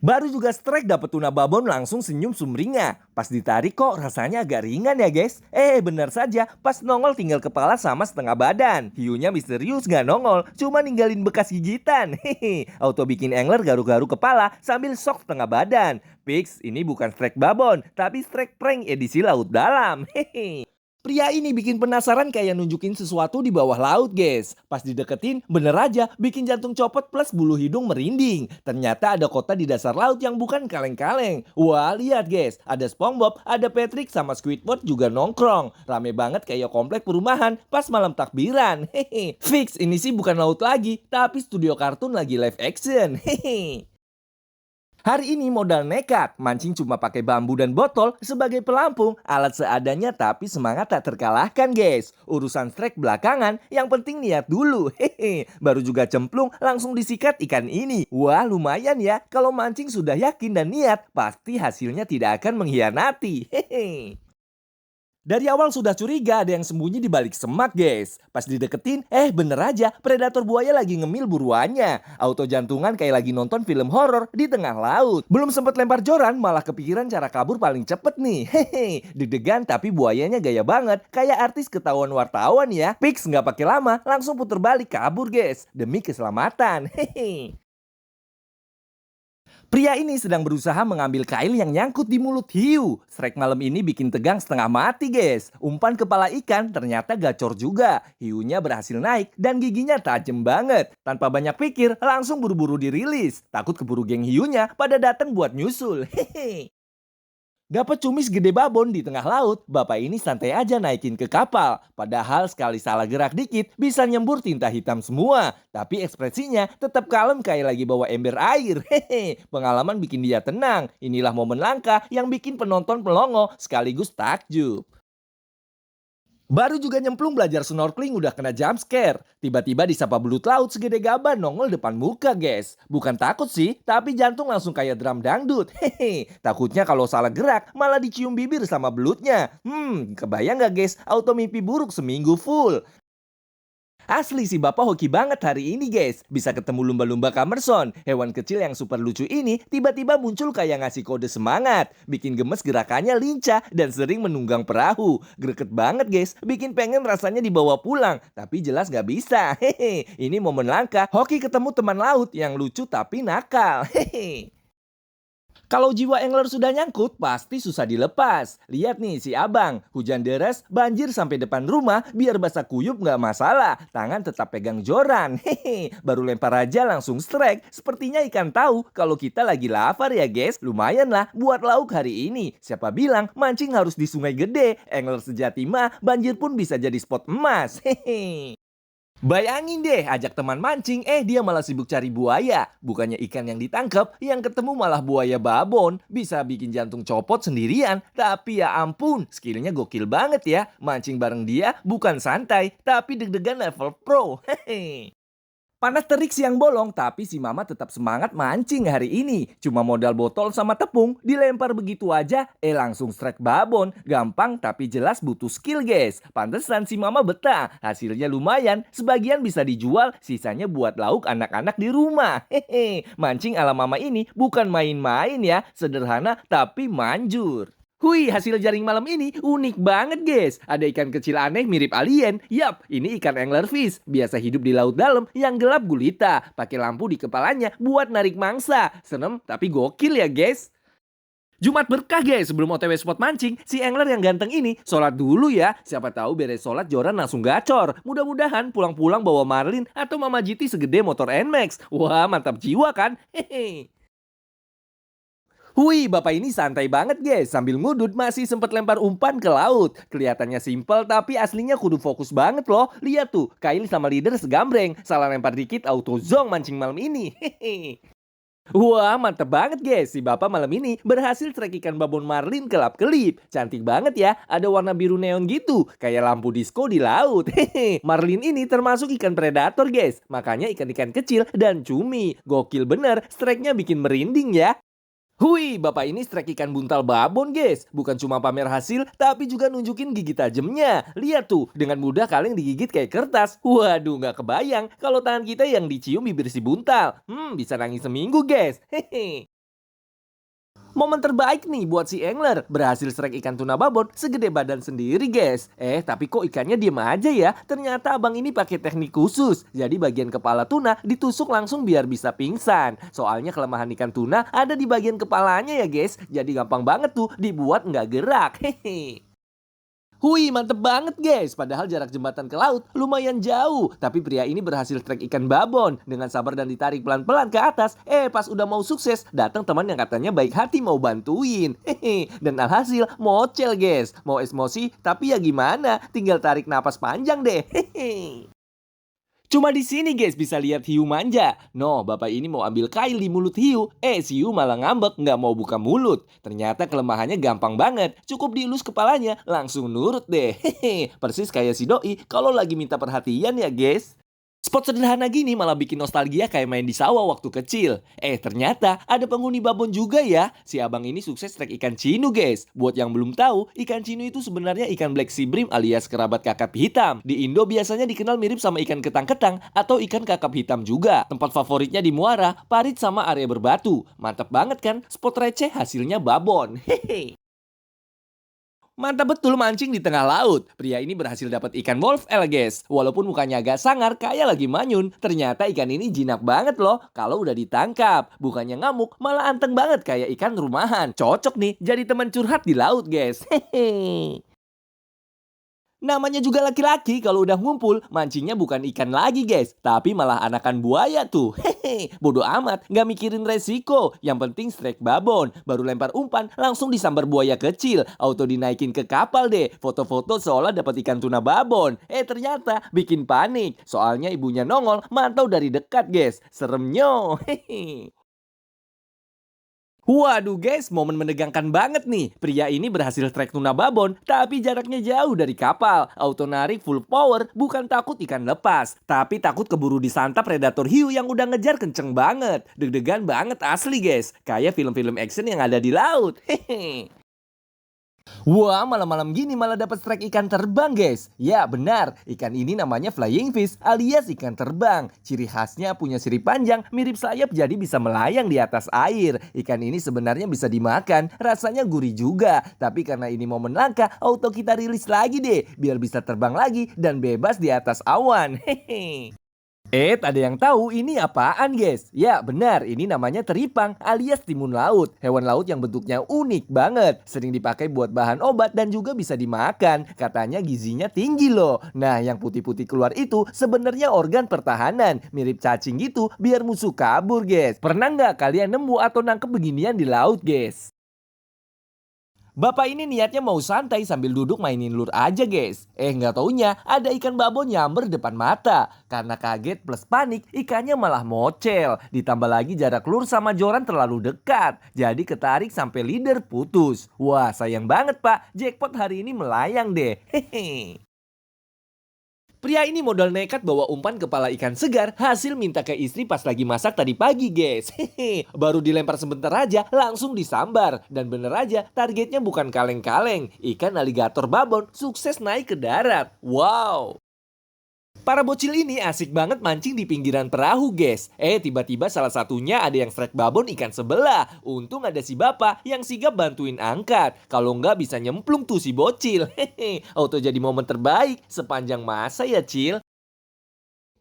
Baru juga strike dapet tuna babon langsung senyum sumringah. Pas ditarik kok rasanya agak ringan ya guys. Bener saja, pas nongol tinggal kepala sama setengah badan. Hiunya misterius nggak nongol, cuma ninggalin bekas gigitan. Hehe, auto bikin angler garuk-garuk kepala sambil sok setengah badan. Fix, ini bukan strike babon, tapi strike prank edisi laut dalam. Hehe. Pria ini bikin penasaran kayak nunjukin sesuatu di bawah laut, guys. Pas dideketin, bener aja bikin jantung copot plus bulu hidung merinding. Ternyata ada kota di dasar laut yang bukan kaleng-kaleng. Wah, lihat guys, ada SpongeBob, ada Patrick sama Squidward juga nongkrong. Rame banget kayak komplek perumahan pas malam takbiran. Hehe. Fix, ini sih bukan laut lagi, tapi studio kartun lagi live action. Hehe. Hari ini modal nekat, mancing cuma pakai bambu dan botol sebagai pelampung, alat seadanya tapi semangat tak terkalahkan guys. Urusan strike belakangan, yang penting niat dulu. Hehe, baru juga cemplung langsung disikat ikan ini. Wah lumayan ya, kalau mancing sudah yakin dan niat, pasti hasilnya tidak akan mengkhianati. Hehe. Dari awal sudah curiga ada yang sembunyi di balik semak guys. Pas dideketin, bener aja predator buaya lagi ngemil buruannya. Auto jantungan kayak lagi nonton film horor di tengah laut. Belum sempet lempar joran malah kepikiran cara kabur paling cepet nih. Hehe, deg-degan tapi buayanya gaya banget. Kayak artis ketahuan wartawan ya. Pix nggak pakai lama, langsung puter balik kabur guys. Demi keselamatan. Hehe. Pria ini sedang berusaha mengambil kail yang nyangkut di mulut hiu. Strike malam ini bikin tegang setengah mati guys. Umpan kepala ikan ternyata gacor juga. Hiunya berhasil naik dan giginya tajam banget. Tanpa banyak pikir langsung buru-buru dirilis. Takut keburu geng hiunya pada datang buat nyusul. Hehe. Dapat cumi segede babon di tengah laut, bapak ini santai aja naikin ke kapal. Padahal sekali salah gerak dikit bisa nyembur tinta hitam semua. Tapi ekspresinya tetap kalem kayak lagi bawa ember air. Hehe, pengalaman bikin dia tenang. Inilah momen langka yang bikin penonton pelongo sekaligus takjub. Baru juga nyemplung belajar snorkeling udah kena jump scare. Tiba-tiba disapa belut laut segede gaban nongol depan muka guys. Bukan takut sih, tapi jantung langsung kayak drum dangdut. Hehe, takutnya kalau salah gerak malah dicium bibir sama belutnya. Kebayang gak guys, auto mimpi buruk seminggu full. Asli si bapak hoki banget hari ini guys. Bisa ketemu lumba-lumba Kamerson. Hewan kecil yang super lucu ini tiba-tiba muncul kayak ngasih kode semangat. Bikin gemes gerakannya lincah dan sering menunggang perahu. Greget banget guys. Bikin pengen rasanya dibawa pulang. Tapi jelas gak bisa. Hehe. Ini momen langka. Hoki ketemu teman laut yang lucu tapi nakal. Hehe. Kalau jiwa angler sudah nyangkut, pasti susah dilepas. Lihat nih si abang, hujan deras, banjir sampai depan rumah, biar basah kuyup nggak masalah. Tangan tetap pegang joran. Hehe, baru lempar aja langsung strike. Sepertinya ikan tahu kalau kita lagi lapar ya guys. Lumayan lah buat lauk hari ini. Siapa bilang mancing harus di sungai gede. Angler sejati mah, banjir pun bisa jadi spot emas. Hehe. Bayangin deh, ajak teman mancing, dia malah sibuk cari buaya. Bukannya ikan yang ditangkap, yang ketemu malah buaya babon. Bisa bikin jantung copot sendirian. Tapi ya ampun, skillnya gokil banget ya. Mancing bareng dia bukan santai, tapi deg-degan level pro. Hehe. Panas terik siang bolong, tapi si mama tetap semangat mancing hari ini. Cuma modal botol sama tepung, dilempar begitu aja, langsung strike babon. Gampang tapi jelas butuh skill guys. Pantesan si mama betah, hasilnya lumayan, sebagian bisa dijual, sisanya buat lauk anak-anak di rumah. Hehe, mancing ala mama ini bukan main-main ya, sederhana tapi manjur. Hui, hasil jaring malam ini unik banget guys. Ada ikan kecil aneh mirip alien. Yap, ini ikan anglerfish. Biasa hidup di laut dalam yang gelap gulita. Pakai lampu di kepalanya buat narik mangsa. Serem tapi gokil ya guys. Jumat berkah guys, sebelum OTW spot mancing, si angler yang ganteng ini sholat dulu ya. Siapa tahu beres sholat joran langsung gacor. Mudah-mudahan pulang-pulang bawa marlin atau mama GT segede motor NMAX. Wah, mantap jiwa kan? Hehe. Hui, bapak ini santai banget guys. Sambil ngudut masih sempat lempar umpan ke laut. Kelihatannya simpel tapi aslinya kudu fokus banget loh. Lihat tuh, kail sama leader segambreng. Salah lempar dikit auto zong mancing malam ini. Hehe. Wah, mantep banget guys. Si bapak malam ini berhasil trek ikan babon marlin kelap-kelip. Cantik banget ya. Ada warna biru neon gitu. Kayak lampu disco di laut. Hehe. Marlin ini termasuk ikan predator guys. Makanya ikan-ikan kecil dan cumi. Gokil bener. Strike-nya bikin merinding ya. Hui, bapak ini strike ikan buntal babon guys. Bukan cuma pamer hasil, tapi juga nunjukin gigi tajamnya. Lihat tuh, dengan mudah kaleng digigit kayak kertas. Waduh, nggak kebayang kalau tangan kita yang dicium bibir si buntal. Bisa nangis seminggu guys. Hehe. Momen terbaik nih buat si angler, berhasil strike ikan tuna babon segede badan sendiri guys. Tapi kok ikannya diem aja ya? Ternyata abang ini pakai teknik khusus. Jadi bagian kepala tuna ditusuk langsung biar bisa pingsan. Soalnya kelemahan ikan tuna ada di bagian kepalanya ya guys. Jadi gampang banget tuh dibuat nggak gerak. Hehe. Wih, mantep banget guys. Padahal jarak jembatan ke laut lumayan jauh. Tapi pria ini berhasil trek ikan babon. Dengan sabar dan ditarik pelan-pelan ke atas. Pas udah mau sukses, datang teman yang katanya baik hati mau bantuin. Hehe. Dan alhasil mocel guys. Mau emosi, tapi ya gimana? Tinggal tarik napas panjang deh. Hehe. Cuma di sini guys bisa lihat hiu manja. No, bapak ini mau ambil kail di mulut hiu. Si hiu malah ngambek nggak mau buka mulut. Ternyata kelemahannya gampang banget. Cukup dielus kepalanya, langsung nurut deh. Hehe, persis kayak si doi kalau lagi minta perhatian ya guys. Spot sederhana gini malah bikin nostalgia kayak main di sawah waktu kecil. Ternyata ada penghuni babon juga ya. Si abang ini sukses trek ikan cinu guys. Buat yang belum tahu, ikan cinu itu sebenarnya ikan black sea bream alias kerabat kakap hitam. Di Indo biasanya dikenal mirip sama ikan ketang-ketang atau ikan kakap hitam juga. Tempat favoritnya di muara, parit sama area berbatu. Mantap banget kan? Spot receh hasilnya babon. Hehe. Mantap betul mancing di tengah laut. Pria ini berhasil dapat ikan wolf guys. Walaupun mukanya agak sangar kayak lagi manyun, ternyata ikan ini jinak banget loh kalau udah ditangkap. Bukannya ngamuk, malah anteng banget kayak ikan rumahan. Cocok nih jadi teman curhat di laut guys. Hehe. Namanya juga laki-laki kalau udah ngumpul, mancingnya bukan ikan lagi guys, tapi malah anakan buaya tuh. Hehe, bodo amat, nggak mikirin resiko. Yang penting strike babon, baru lempar umpan, langsung disambar buaya kecil. Auto dinaikin ke kapal deh, foto-foto seolah dapat ikan tuna babon. Ternyata bikin panik, soalnya ibunya nongol, mantau dari dekat guys. Seremnya, hehe. Waduh guys, momen menegangkan banget nih. Pria ini berhasil trek tuna babon, tapi jaraknya jauh dari kapal. Auto narik full power, bukan takut ikan lepas, tapi takut keburu disantap predator hiu yang udah ngejar kenceng banget. Deg-degan banget asli guys, kayak film-film action yang ada di laut. Hehe. Wah, malam-malam gini malah dapat strike ikan terbang, guys. Ya, benar. Ikan ini namanya flying fish alias ikan terbang. Ciri khasnya punya sirip panjang, mirip sayap jadi bisa melayang di atas air. Ikan ini sebenarnya bisa dimakan, rasanya gurih juga. Tapi karena ini momen langka, auto kita rilis lagi deh, biar bisa terbang lagi dan bebas di atas awan. Hehe. Ada yang tahu ini apaan guys? Ya benar, ini namanya teripang alias timun laut. Hewan laut yang bentuknya unik banget. Sering dipakai buat bahan obat dan juga bisa dimakan. Katanya gizinya tinggi loh. Nah yang putih-putih keluar itu sebenarnya organ pertahanan. Mirip cacing gitu biar musuh kabur guys. Pernah nggak kalian nemu atau nangkep beginian di laut guys? Bapak ini niatnya mau santai sambil duduk mainin lur aja guys. Nggak taunya ada ikan babon nyamber depan mata. Karena kaget plus panik, ikannya malah mocel. Ditambah lagi jarak lur sama joran terlalu dekat. Jadi ketarik sampai leader putus. Wah sayang banget pak, jackpot hari ini melayang deh. Hehe. Pria ini modal nekat bawa umpan kepala ikan segar hasil minta ke istri pas lagi masak tadi pagi guys. Hehe, baru dilempar sebentar aja langsung disambar. Dan bener aja targetnya bukan kaleng-kaleng. Ikan aligator babon sukses naik ke darat. Wow. Para bocil ini asik banget mancing di pinggiran perahu guys. Tiba-tiba salah satunya ada yang strike babon ikan sebelah. Untung ada si bapak yang sigap bantuin angkat. Kalau nggak bisa nyemplung tuh si bocil. Hehe, auto jadi momen terbaik sepanjang masa ya Cil.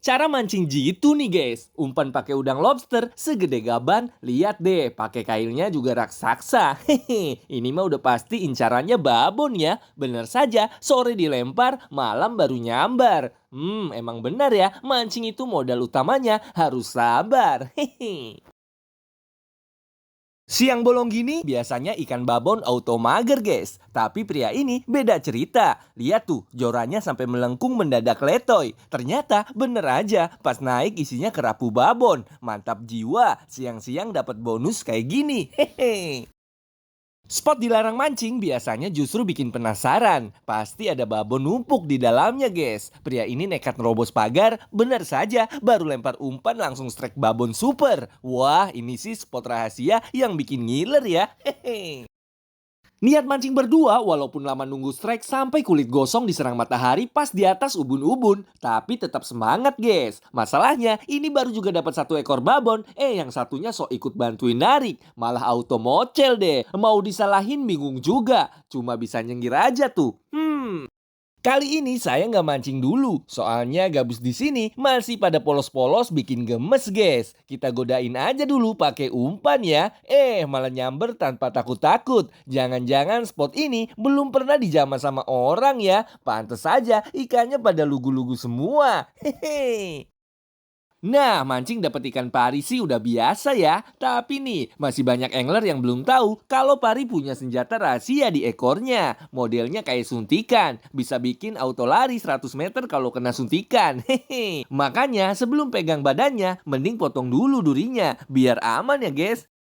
Cara mancing jitu nih guys. Umpan pakai udang lobster segede gaban. Lihat deh, pakai kailnya juga raksasa. Hehe, ini mah udah pasti incarannya babon ya. Bener saja, sore dilempar, malam baru nyambar. Emang benar ya, mancing itu modal utamanya harus sabar. Hehe. Siang bolong gini biasanya ikan babon auto mager guys. Tapi pria ini beda cerita. Lihat tuh jorannya sampai melengkung mendadak letoy. Ternyata bener aja pas naik isinya kerapu babon. Mantap jiwa, siang-siang dapat bonus kayak gini. Hehe. Spot dilarang mancing biasanya justru bikin penasaran. Pasti ada babon numpuk di dalamnya guys. Pria ini nekat nerobos pagar, benar saja baru lempar umpan langsung strike babon super. Wah ini sih spot rahasia yang bikin ngiler ya. Hehe. Niat mancing berdua walaupun lama nunggu strike sampai kulit gosong diserang matahari pas di atas ubun-ubun. Tapi tetap semangat guys. Masalahnya ini baru juga dapat satu ekor babon. Yang satunya sok ikut bantuin narik. Malah auto mocel deh. Mau disalahin bingung juga. Cuma bisa nyengir aja tuh. Kali ini saya nggak mancing dulu, soalnya gabus di sini masih pada polos-polos bikin gemes, guys. Kita godain aja dulu pakai umpan ya. Malah nyamber tanpa takut-takut. Jangan-jangan spot ini belum pernah dijamah sama orang ya. Pantes saja ikannya pada lugu-lugu semua. Hehe. Nah, mancing dapat ikan pari sih udah biasa ya. Tapi nih, masih banyak angler yang belum tahu kalau pari punya senjata rahasia di ekornya. Modelnya kayak suntikan, bisa bikin auto lari 100 meter kalau kena suntikan. Hehe. Makanya sebelum pegang badannya, mending potong dulu durinya, biar aman ya guys.